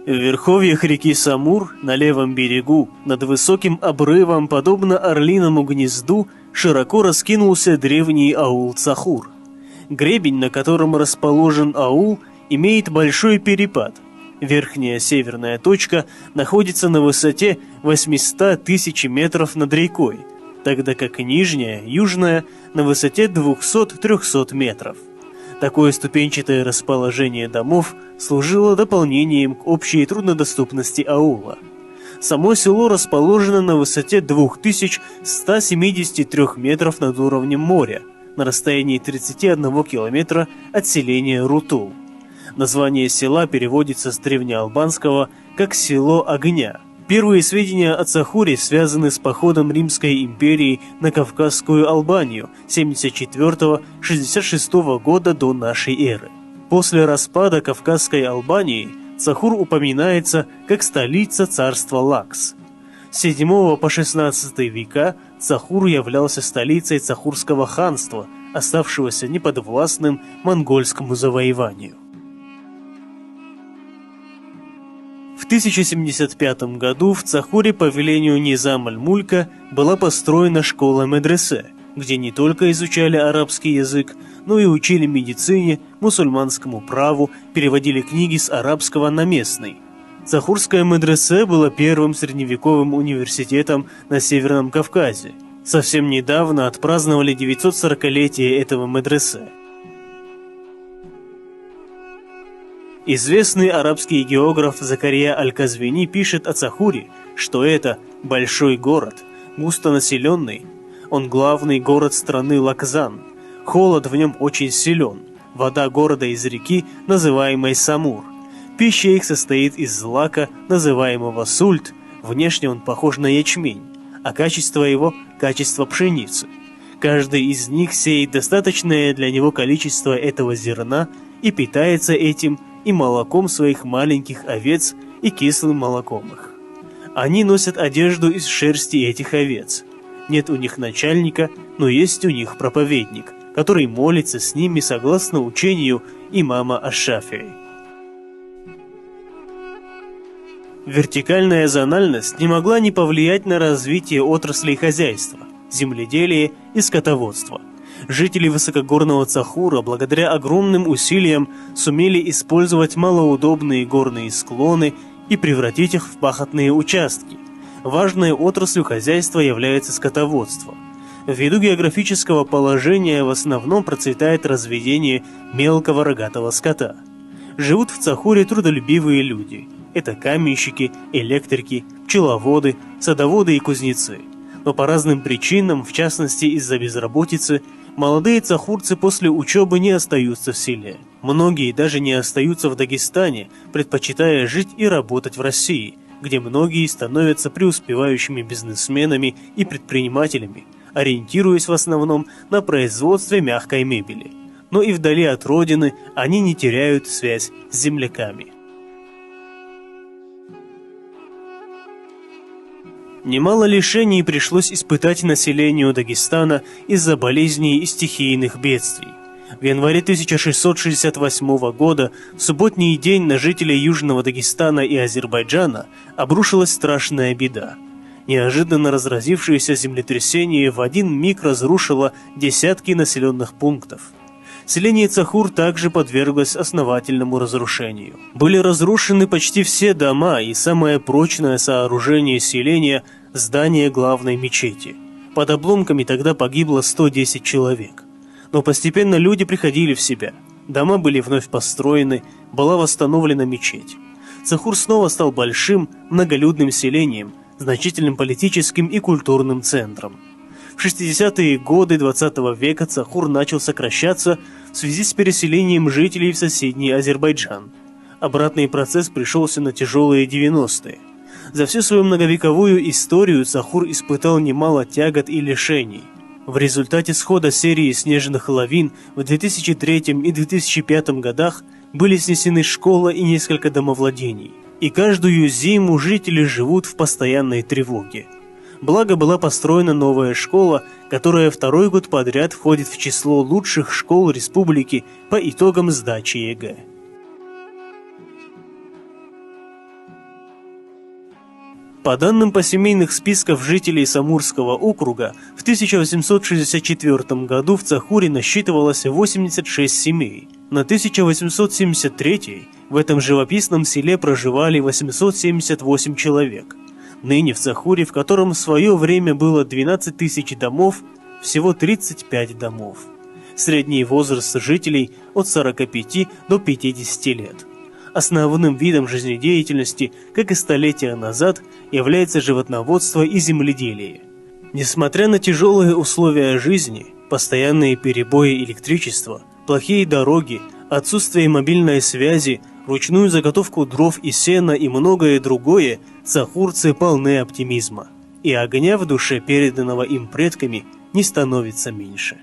В верховьях реки Самур, на левом берегу, над высоким обрывом, подобно орлиному гнезду, широко раскинулся древний аул Цахур. Гребень, на котором расположен аул, имеет большой перепад. Верхняя северная точка находится на высоте 800 тысяч метров над рекой, тогда как нижняя, южная, на высоте 200-300 метров. Такое ступенчатое расположение домов служило дополнением к общей труднодоступности аула. Само село расположено на высоте 2173 метров над уровнем моря, на расстоянии 31 километра от селения Рутул. Название села переводится с древнеалбанского как «село огня». Первые сведения о Цахуре связаны с походом Римской империи на Кавказскую Албанию 74-66 года до нашей эры. После распада Кавказской Албании Цахур упоминается как столица царства Лакс. С 7 по 16 века Цахур являлся столицей Цахурского ханства, оставшегося неподвластным монгольскому завоеванию. В 1075 году в Цахуре по велению Низам аль-Мулька была построена школа-медресе, где не только изучали арабский язык, но и учили медицине, мусульманскому праву, переводили книги с арабского на местный. Цахурское медресе было первым средневековым университетом на Северном Кавказе. Совсем недавно отпраздновали 940-летие этого медресе. Известный арабский географ Закария аль-Казвини пишет о Цахуре, что это большой город, густонаселенный. Он главный город страны Лакзан. Холод в нем очень силен. Вода города из реки, называемой Самур. Пища их состоит из злака, называемого сульт. Внешне он похож на ячмень, а качество его – качество пшеницы. Каждый из них сеет достаточное для него количество этого зерна и питается этим и молоком своих маленьких овец, и кислым молоком их. Они носят одежду из шерсти этих овец. Нет у них начальника, но есть у них проповедник, который молится с ними согласно учению имама Аш-Шафии. Вертикальная зональность не могла не повлиять на развитие отраслей хозяйства, земледелия и скотоводства. Жители высокогорного Цахура благодаря огромным усилиям сумели использовать малоудобные горные склоны и превратить их в пахотные участки. Важной отраслью хозяйства является скотоводство. Ввиду географического положения в основном процветает разведение мелкого рогатого скота. Живут в Цахуре трудолюбивые люди. Это каменщики, электрики, пчеловоды, садоводы и кузнецы. Но по разным причинам, в частности из-за безработицы, молодые цахурцы после учебы не остаются в селе. Многие даже не остаются в Дагестане, предпочитая жить и работать в России, где многие становятся преуспевающими бизнесменами и предпринимателями, ориентируясь в основном на производстве мягкой мебели. Но и вдали от родины они не теряют связь с земляками. Немало лишений пришлось испытать населению Дагестана из-за болезней и стихийных бедствий. В январе 1668 года, в субботний день, на жителей Южного Дагестана и Азербайджана обрушилась страшная беда. Неожиданно разразившееся землетрясение в один миг разрушило десятки населенных пунктов. Селение Цахур также подверглось основательному разрушению. Были разрушены почти все дома и самое прочное сооружение селения – здание главной мечети. Под обломками тогда погибло 110 человек. Но постепенно люди приходили в себя. Дома были вновь построены, была восстановлена мечеть. Цахур снова стал большим, многолюдным селением, значительным политическим и культурным центром. В 60-е годы 20 века Цахур начал сокращаться в связи с переселением жителей в соседний Азербайджан. Обратный процесс пришелся на тяжелые 90-е. За всю свою многовековую историю Цахур испытал немало тягот и лишений. В результате схода серии снежных лавин в 2003 и 2005 годах были снесены школа и несколько домовладений. И каждую зиму жители живут в постоянной тревоге. Благо была построена новая школа, которая второй год подряд входит в число лучших школ республики по итогам сдачи ЕГЭ. По данным посемейных списков жителей Самурского округа, в 1864 году в Цахуре насчитывалось 86 семей. На 1873 в этом живописном селе проживали 878 человек. Ныне в Цахуре, в котором в свое время было 12 тысяч домов, всего 35 домов. Средний возраст жителей от 45 до 50 лет. Основным видом жизнедеятельности, как и столетия назад, является животноводство и земледелие. Несмотря на тяжелые условия жизни, постоянные перебои электричества, плохие дороги, отсутствие мобильной связи, ручную заготовку дров и сена и многое другое, цахурцы полны оптимизма. И огня в душе, переданного им предками, не становится меньше.